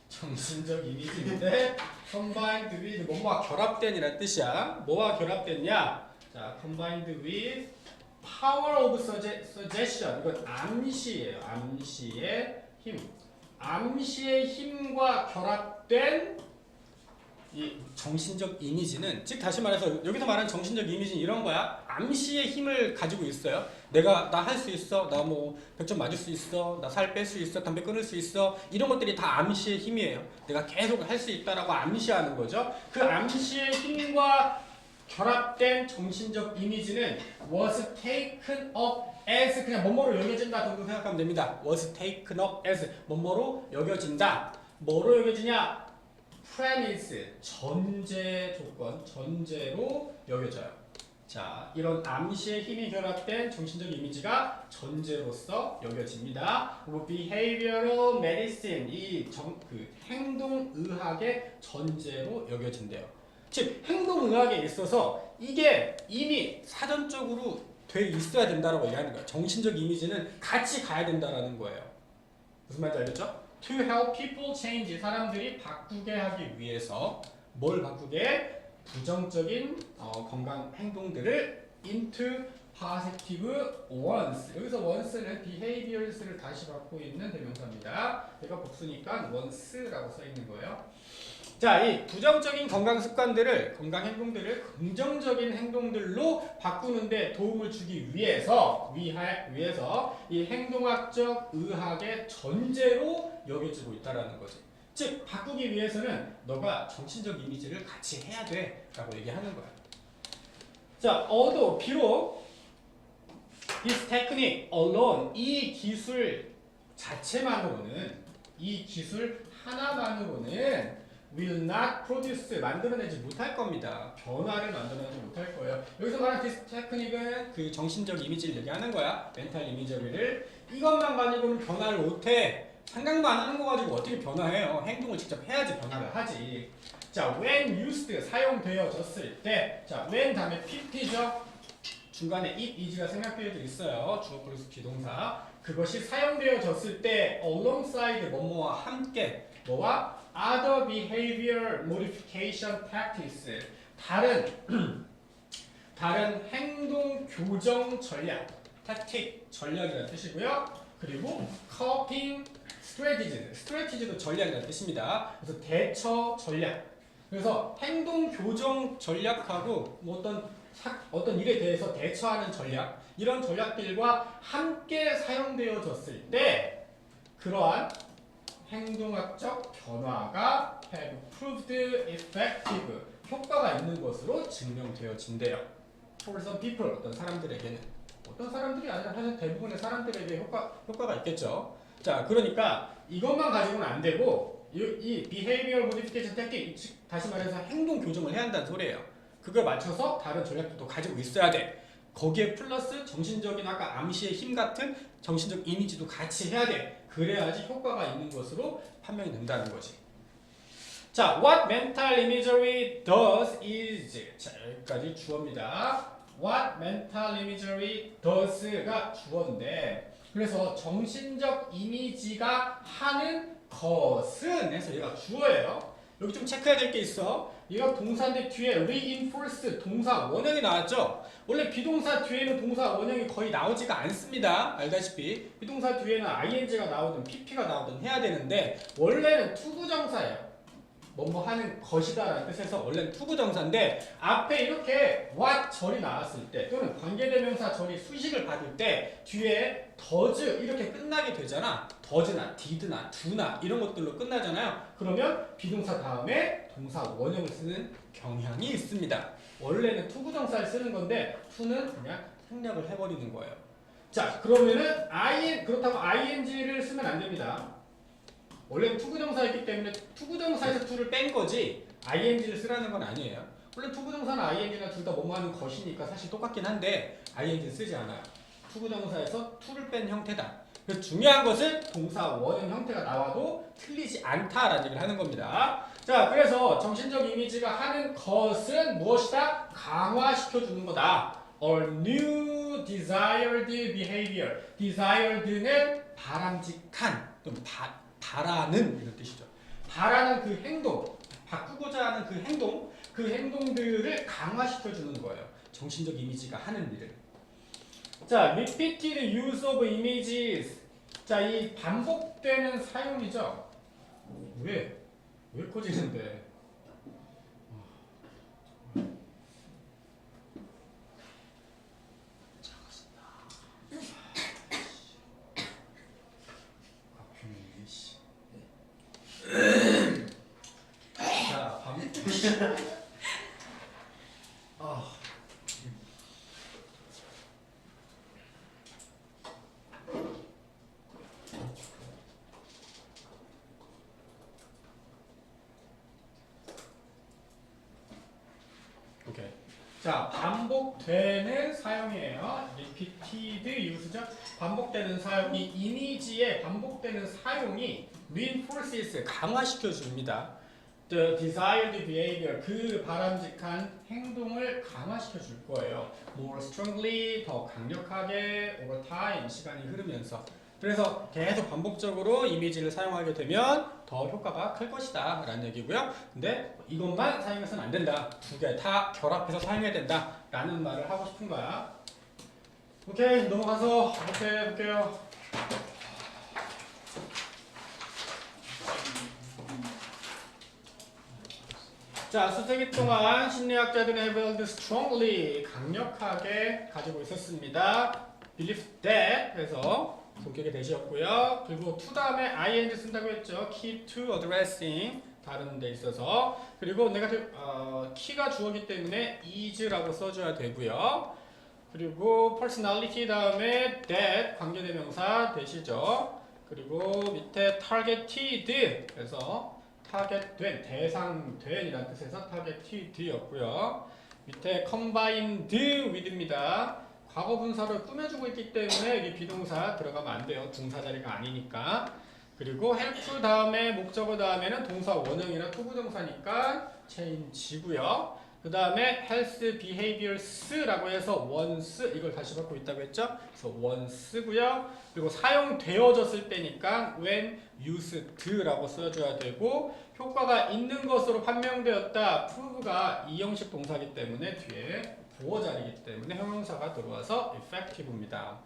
정신적 이미지인데 combined with 뭐와 결합된이라는 뜻이야. 뭐와 결합됐냐? 자, combined with power of suggestion. 이건 암시예요. 암시의 힘. 암시의 힘과 결합된 이 정신적 이미지는 즉 다시 말해서 여기서 말하는 정신적 이미지는 이런 거야. 암시의 힘을 가지고 있어요. 나 할 수 있어. 나 뭐 100점 맞을 수 있어. 나 살 뺄 수 있어. 담배 끊을 수 있어. 이런 것들이 다 암시의 힘이에요. 내가 계속 할 수 있다라고 암시하는 거죠. 그 암시의 힘과 결합된 정신적 이미지는 was taken up as 그냥 뭐뭐로 여겨진다 정도 생각하면 됩니다. was taken up as 뭐뭐로 여겨진다. 뭐로 여겨지냐? premise, 전제 조건, 전제로 여겨져요. 자, 이런 암시의 힘이 결합된 정신적 이미지가 전제로서 여겨집니다. 그리고 behavioral medicine, 그 행동의학의 전제로 여겨진대요. 즉, 행동의학에 있어서 이게 이미 사전적으로 돼 있어야 된다라고 얘기하는 거예요. 정신적 이미지는 같이 가야 된다라는 거예요. 무슨 말인지 알겠죠? To help people change, 사람들이 바꾸게 하기 위해서 뭘 바꾸게? 부정적인 건강 행동들을 into positive ones. 여기서 once는 behaviors를 다시 받고 있는 대명사입니다. 얘가 복수니까 once라고 써 있는 거예요. 자, 이 부정적인 건강 습관들을, 건강 행동들을 긍정적인 행동들로 바꾸는데 도움을 주기 위해서 이 행동학적 의학의 전제로 여겨지고 있다라는 거지. 즉, 바꾸기 위해서는 너가 정신적 이미지를 같이 해야 돼 라고 얘기하는 거야. 자, 비록 this technique alone, 이 기술 자체만으로는, 이 기술 하나만으로는 will not produce, 만들어내지 못할 겁니다. 변화를 만들어내지 못할 거예요. 여기서 말하는 this technique는 그 정신적 이미지를 얘기하는 거야. 멘탈 이미저리를. 이것만 가지고는 변화를 못해. 생각만 하는 거 가지고 어떻게 변화해요? 행동을 직접 해야지 변화를 하지. 자, when used, 사용되어졌을 때. 자, when 다음에 pp죠. 중간에 it, is가 생략되어져 있어요. 주어 플러스 비동사. 그것이 사용되어졌을 때 alongside 뭐뭐와 함께 뭐와 other behavior modification tactics, 다른 행동 교정 전략, tactic 전략이라는 뜻이고요. 그리고 coping 스트레티지도 전략이라는 뜻입니다. 그래서 대처 전략. 그래서 행동 교정 전략하고 뭐 어떤 일에 대해서 대처하는 전략, 이런 전략들과 함께 사용되어졌을 때 그러한 행동학적 변화가 have proved effective, 효과가 있는 것으로 증명되어진대요. For some people, 어떤 사람들에게는, 어떤 사람들이 아니라 사실 대부분의 사람들에게 효과가 있겠죠. 자, 그러니까 이것만 가지고는 안 되고 이 behavioral modification technique, 다시 말해서 행동 교정을 해야 한다는 소리예요. 그걸 맞춰서 다른 전략도 가지고 있어야 돼. 거기에 플러스 정신적인 아까 암시의 힘 같은 정신적 이미지도 같이 해야 돼. 그래야지 효과가 있는 것으로 판명이 된다는 거지. 자, what mental imagery does is. 자, 여기까지 주어입니다. What mental imagery does가 주어인데, 그래서 정신적 이미지가 하는 것은 해서 얘가 주어예요. 여기 좀 체크해야 될 게 있어. 얘가 동사인데 뒤에 reinforce 동사 원형이 나왔죠. 원래 비동사 뒤에는 동사 원형이 거의 나오지가 않습니다. 알다시피 비동사 뒤에는 ing가 나오든 pp가 나오든 해야 되는데 원래는 투부정사예요. 뭐뭐 하는 것이다 라는 뜻에서 원래는 투부정사인데 앞에 이렇게 what 절이 나왔을 때 또는 관계대명사 절이 수식을 받을 때 뒤에 does 이렇게 끝나게 되잖아. does나 did나 do나 이런 것들로 끝나잖아요. 그러면 비동사 다음에 동사 원형을 쓰는 경향이 있습니다. 원래는 투부정사를 쓰는 건데 to는 그냥 생략을 해버리는 거예요. 자, 그러면은 그렇다고 ing를 쓰면 안 됩니다. 원래는 투부정사였기 때문에 투부정사에서 to를 뺀 거지 ing를 쓰라는 건 아니에요. 원래 투부정사나 ing나 둘 다 뭐뭐 하는 것이니까 사실 똑같긴 한데 ing를 쓰지 않아요. 투부정사에서 to를 뺀 형태다. 그래서 중요한 것은 동사 원형 형태가 나와도 틀리지 않다라는 얘기를 하는 겁니다. 자, 그래서 정신적 이미지가 하는 것은 무엇이다? 강화시켜주는 거다. or new desired behavior. desired는 바람직한 또는 바라는 이런 뜻이죠. 바라는 그 행동, 바꾸고자 하는 그 행동들을 강화시켜주는 거예요. 정신적 이미지가 하는 일을. 자, repeated use of images. 자, 이 반복되는 사용이죠. 왜 커지는데? 자, 오케이. 자, 반복되는 사용이에요. repeated use죠. 반복되는 사용이 이미지의 반복되는 사용이 reinforces 강화시켜 줍니다. The desired behavior 그 바람직한 행동을 강화시켜 줄 거예요. More strongly 더 강력하게 over time 시간이 흐르면서. 그래서 계속 반복적으로 이미지를 사용하게 되면 더 효과가 클 것이다 라는 얘기고요. 근데 이것만 사용해서는 안 된다. 두 개 다 결합해서 사용해야 된다 라는 말을 하고 싶은 거야. 오케이, 넘어가서 이렇게 해볼게요. 자, 수세기 동안 심리학자들은 have held strongly 강력하게 가지고 있었습니다. believe that 그래서 본격이 되셨고요. 그리고 to 다음에 ing 쓴다고 했죠. key to addressing 다른 데 있어서. 그리고 key가 주어기 때문에 is라고 써줘야 되고요. 그리고 personality 다음에 that 관계대명사 되시죠. 그리고 밑에 targeted 그래서 타겟된, 대상된 이라는 뜻에서 targeted였고요. 밑에 combined with입니다. 과거 분사를 꾸며주고 있기 때문에 여기 비동사 들어가면 안 돼요. 동사 자리가 아니니까. 그리고 help 다음에 목적어 다음에는 동사 원형이나 투부정사니까 change고요. 그 다음에 health behaviors라고 해서 once 이걸 다시 받고 있다고 했죠. 그래서 once고요. 그리고 사용되어졌을 때니까 when used라고 써줘야 되고 효과가 있는 것으로 판명되었다. prove가 이형식 동사이기 때문에 뒤에 보어 자리이기 때문에 형용사가 들어와서 effective입니다.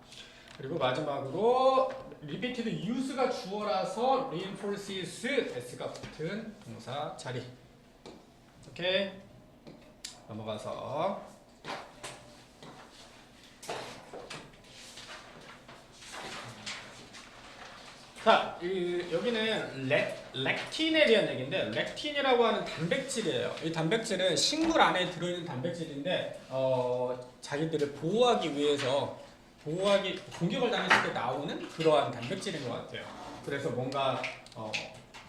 그리고 마지막으로 repeated use가 주어라서 reinforces s가 붙은 동사 자리. 오케이. 넘어가서 자, 여기는 렉틴에 대한 얘기인데 렉틴이라고 하는 단백질이에요. 이 단백질은 식물 안에 들어있는 단백질인데 자기들을 보호하기 위해서 공격을 당했을 때 나오는 그러한 단백질인 것 같아요. 그래서 뭔가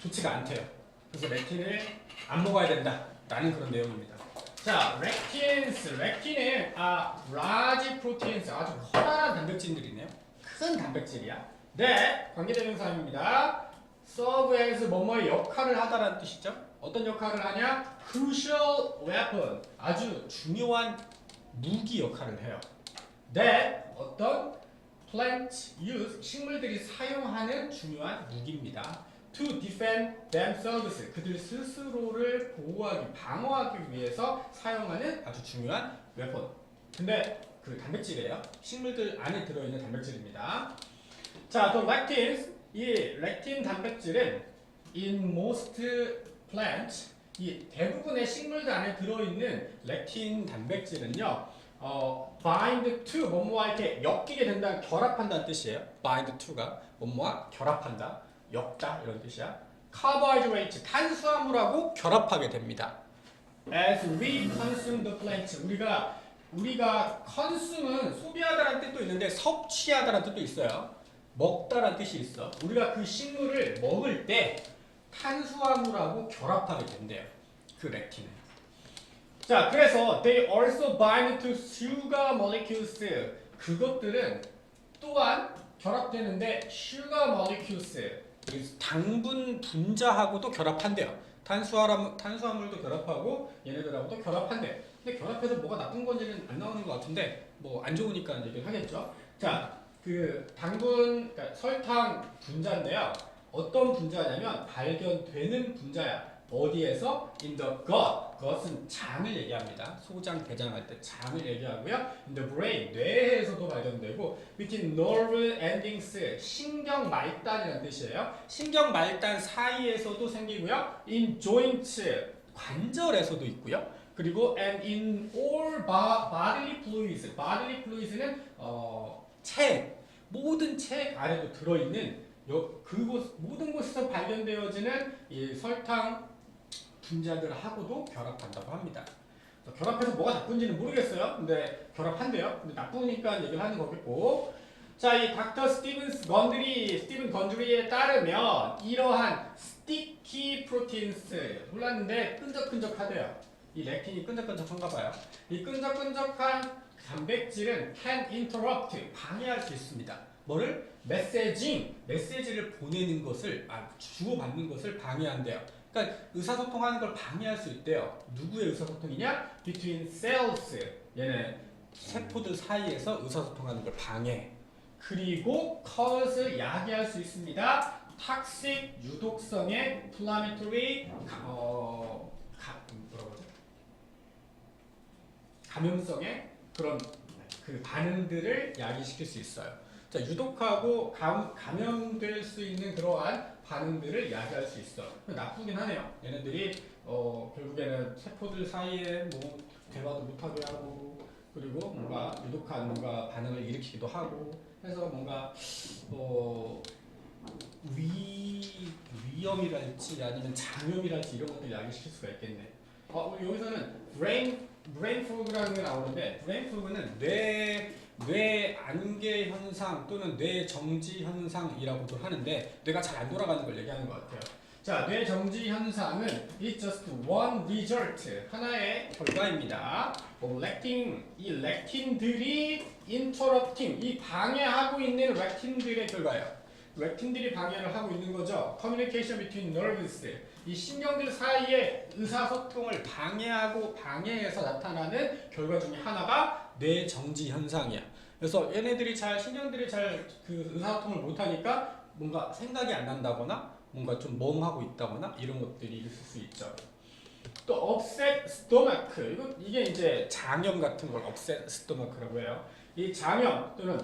좋지가 않대요. 그래서 렉틴을 안 먹어야 된다라는 그런 내용입니다. 자, 렉틴은 large proteins, 아주 커다란 단백질들이네요. 큰 단백질이야. 네, 관계대명사입니다. serve as 뭐뭐의 역할을 하다라는 뜻이죠. 어떤 역할을 하냐? crucial weapon, 아주 중요한 무기 역할을 해요. that 어떤 plant use, 식물들이 사용하는 중요한 무기입니다. to defend themselves, 그들 스스로를 보호하기, 방어하기 위해서 사용하는 아주 중요한 weapon. 근데 그 단백질이에요. 식물들 안에 들어있는 단백질입니다. 자, 또 lectins, 이 lectin 단백질은 in most plants, 이 대부분의 식물들 안에 들어있는 lectin 단백질은요, bind to 뭐뭐와 이렇게 엮이게 된다, 결합한다는 뜻이에요. bind to가 뭐뭐와 결합한다, 엮다 이런 뜻이야. carbohydrate, 탄수화물하고 결합하게 됩니다. As we consume the plant, 우리가 consume은 소비하다라는 뜻도 있는데 섭취하다라는 뜻도 있어요. 먹다라는 뜻이 있어. 우리가 그 식물을 먹을 때 탄수화물하고 결합하게 된대요. 그 렉틴은. 자, 그래서 they also bind to sugar molecules. 그것들은 또한 결합되는데 sugar molecules, 당분 분자하고도 결합한대요. 탄수화물도 결합하고 얘네들하고도 결합한대. 근데 결합해서 뭐가 나쁜 건지는 안 나오는 것 같은데 뭐 안 좋으니까 얘기를 하겠죠. 자, 그 당분, 그러니까 설탕 분자인데요. 어떤 분자냐면 발견되는 분자야. 어디에서? In the gut. gut은 장을 얘기합니다. 소장, 대장할 때 장을 얘기하고요. In the brain, 뇌에서도 발견되고 between nerve endings, 신경 말단이라는 뜻이에요. 신경 말단 사이에서도 생기고요. In joints, 관절에서도 있고요. 그리고 and in all bodily fluids. bodily fluids는 모든 책 안에도 들어있는 모든 곳에서 발견되어지는 이 설탕 분자들하고도 결합한다고 합니다. 결합해서 뭐가 나쁜지는 모르겠어요. 근데 결합한대요. 근데 나쁘니까 얘기를 하는 거겠고. 자, 이 닥터 스티븐 건드리에 따르면 이러한 스티키 프로틴스, 몰랐는데 끈적끈적하대요. 이 렉틴이 끈적끈적한가 봐요. 이 끈적끈적한 단백질은 can interrupt, 방해할 수 있습니다. 뭐를? 메시지를 보내는 것을, 주고받는 것을 방해한대요. 그러니까 의사소통하는 걸 방해할 수 있대요. 누구의 의사소통이냐? Between cells, 얘네 세포들 사이에서 의사소통하는 걸 방해. 그리고 cause, 야기할 수 있습니다. toxic, 유독성의 inflammatory, 감염성의 그런 그 반응들을 야기시킬 수 있어요. 자, 유독하고 감염될 수 있는 그러한 반응들을 야기할 수 있어. 나쁘긴 하네요. 얘네들이 결국에는 세포들 사이에 뭐 대화도 못하게 하고, 그리고 뭔가 유독한 뭔가 반응을 일으키기도 하고 해서 뭔가 위염이랄지 아니면 장염이랄지 이런 것들 야기시킬 수가 있겠네. 우리 여기서는 brain fog라는 게 나오는데, brain fog는 뇌 안개 현상 또는 뇌 정지 현상이라고도 하는데 뇌가 잘 안 돌아가는 걸 얘기하는 것 같아요. 자, 뇌 정지 현상은 it's just one result, 하나의 결과입니다. 이 렉틴들이 interrupting, 이 방해하고 있는 렉틴들의 결과예요. 렉틴들이 방해를 하고 있는 거죠. communication between nerves, 이 신경들 사이의 의사소통을 방해해서 나타나는 결과 중에 하나가 뇌 정지 현상이야. 그래서 신경들이 잘 그 의사소통을 못하니까 뭔가 생각이 안 난다거나 뭔가 좀 멍하고 있다거나 이런 것들이 있을 수 있죠. 또 upset stomach, 이게 이제 장염 같은 걸 upset stomach라고 해요. 이 장염 또는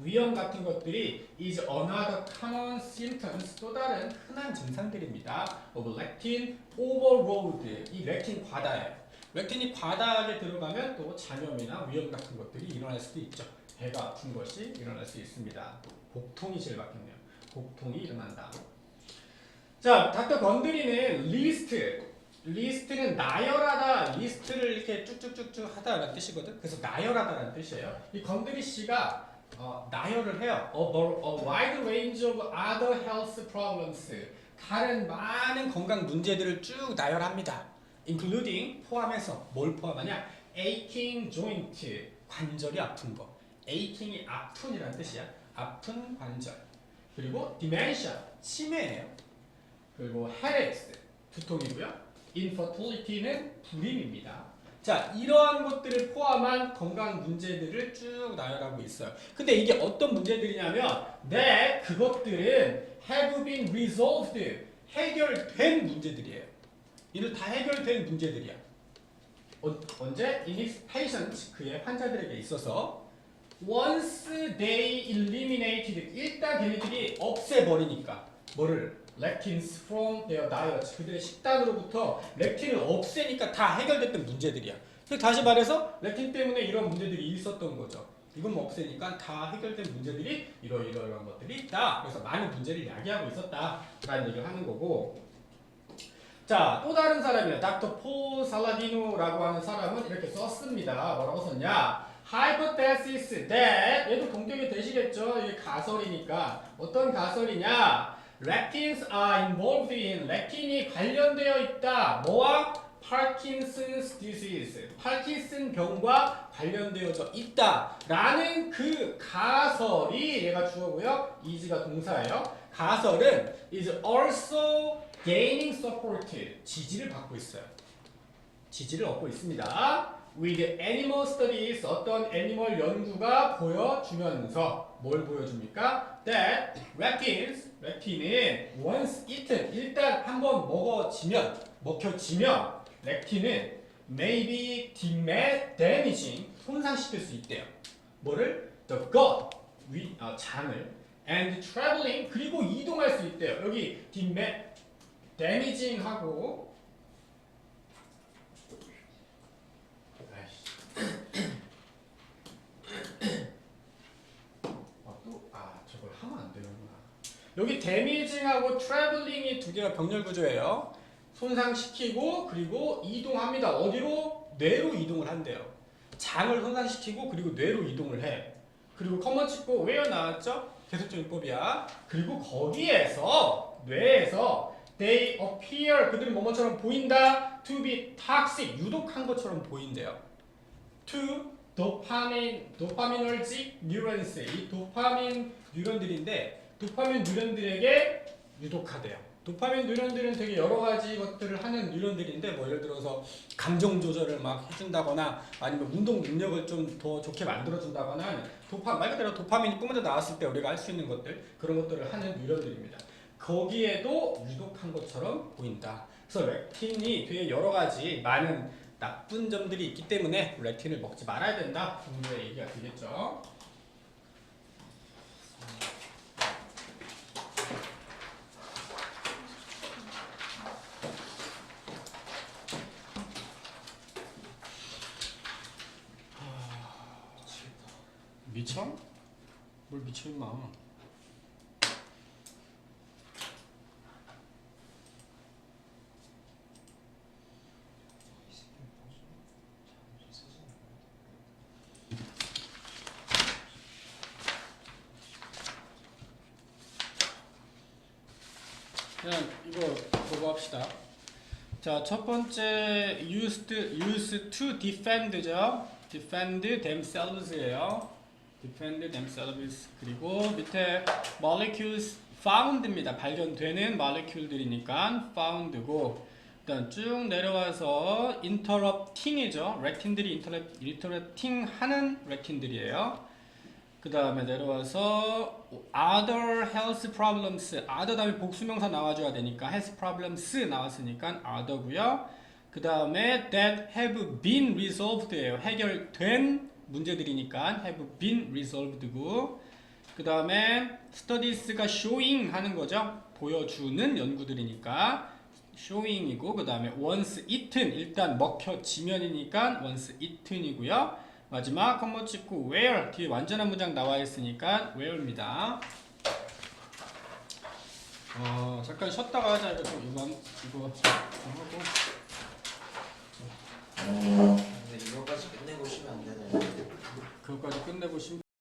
위염 같은 것들이 is another common symptoms 또 다른 흔한 증상들입니다. of lectin overload 이 렉틴 과다예요. 렉틴이 과다하게 들어가면 또 잔염이나 위염 같은 것들이 일어날 수도 있죠. 배가 아픈 것이 일어날 수 있습니다. 복통이 제일 맞겠네요. 복통이 일어난다. 자, 닥터 건드리는 리스트는 나열하다, 리스트를 이렇게 쭉쭉쭉쭉 하다라는 뜻이거든. 그래서 나열하다라는 뜻이에요. 이 건드리 씨가 나열을 해요. A wide range of other health problems. 다른 많은 건강 문제들을 쭉 나열합니다. Including 포함해서 뭘 포함하냐? Aching joint 관절이 아픈 거. Aching이 아픈이라는 뜻이야. 아픈 관절. 그리고 dementia 치매예요. 그리고 headaches 두통이고요. infertility는 불임입니다. 자, 이러한 것들을 포함한 건강 문제들을 쭉 나열하고 있어요. 근데 이게 어떤 문제들이냐면 그것들은 have been resolved 해결된 문제들이에요. 이는 다 해결된 문제들이야. 언제? in his patients 그의 환자들에게 있어서 once they eliminated 일단 걔네들이 없애버리니까 뭐를? lectins from their diet 그들의 식단으로부터 렉틴을 없애니까 다 해결됐던 문제들이야. 그래서 다시 말해서 렉틴 때문에 이런 문제들이 있었던 거죠. 이건 뭐 없애니까 다 해결된 문제들이 이러이러한 것들이 있다. 그래서 많은 문제를 야기하고 있었다라는 얘기를 하는 거고. 자, 또 다른 사람이야. 닥터 폴 살라디노라고 하는 사람은 이렇게 썼습니다. 뭐라고 썼냐? hypothesis that 얘도 동격이 되시겠죠. 이게 가설이니까. 어떤 가설이냐? lectins are involved in 렉틴이 관련되어 있다. 뭐와? Parkinson's disease. 파킨슨 병과 관련되어져 있다. 라는 그 가설이 얘가 주어고요. is가 동사예요. 가설은 is also gaining support. 지지를 받고 있어요. 지지를 얻고 있습니다. with animal studies 어떤 애니멀 연구가 보여주면서 뭘 보여줍니까? that 렉틴은 once eaten 일단 한번 먹혀지면 렉틴은 may be damaging 손상시킬 수 있대요. 뭐를? the gut 장을 and traveling 그리고 이동할 수 있대요. 여기 damaging 하고 저걸 하면 안 되는구나. 여기 데미징하고 트래블링이 두 개가 병렬 구조예요. 손상시키고 그리고 이동합니다. 어디로? 뇌로 이동을 한대요. 장을 손상시키고 그리고 뇌로 이동을 해. 그리고 커먼 찍고 where 나왔죠? 계속적인법이야. 그리고 거기에서 뇌에서 they appear 그들은 뭐뭐처럼 보인다. to be toxic 유독한 것처럼 보인대요. to 도파미너지c neurons 이 도파민 뉴런들인데 도파민 뉴런들에게 유독하대요. 도파민 뉴런들은 되게 여러 가지 것들을 하는 뉴런들인데 뭐 예를 들어서 감정 조절을 막 해준다거나 아니면 운동 능력을 좀 더 좋게 만들어준다거나 말 그대로 도파민이 뿜어져 나왔을 때 우리가 할 수 있는 것들 그런 것들을 하는 뉴런들입니다. 거기에도 유독한 것처럼 보인다. 그래서 렉틴이 되게 여러 가지 많은 나쁜 점들이 있기 때문에 렉틴을 먹지 말아야 된다 정도의 얘기가 되겠죠. 미쳐? 뭘 미쳐 임마. 그냥 이거 보고 합시다. 자, 첫 번째 use to defend죠. defend themselves예요. defend themselves. 그리고 밑에 molecules found입니다. 발견되는 molecule들이니까 found고. 일단 쭉 내려와서 interrupting이죠. 렉틴들이 interrupting 하는 렉틴들이에요. 그 다음에 내려와서 other health problems other 다음에 복수명사 나와줘야 되니까 health problems 나왔으니까 other고요. 그 다음에 that have been resolved예요. 해결된 문제들이니까 have been resolved고 그 다음에 studies가 showing 하는 거죠. 보여주는 연구들이니까 showing이고 그 다음에 once eaten 일단 먹혀지면이니까 once eaten이고요. 마지막 컴마 찍고 where 뒤에 완전한 문장 나와 있으니까 where입니다. 잠깐 쉬었다가 하자. 이거 좀 이거 하고 근데 이거까지 끝내고 쉬면 안 되나요? 그것까지 끝내보시면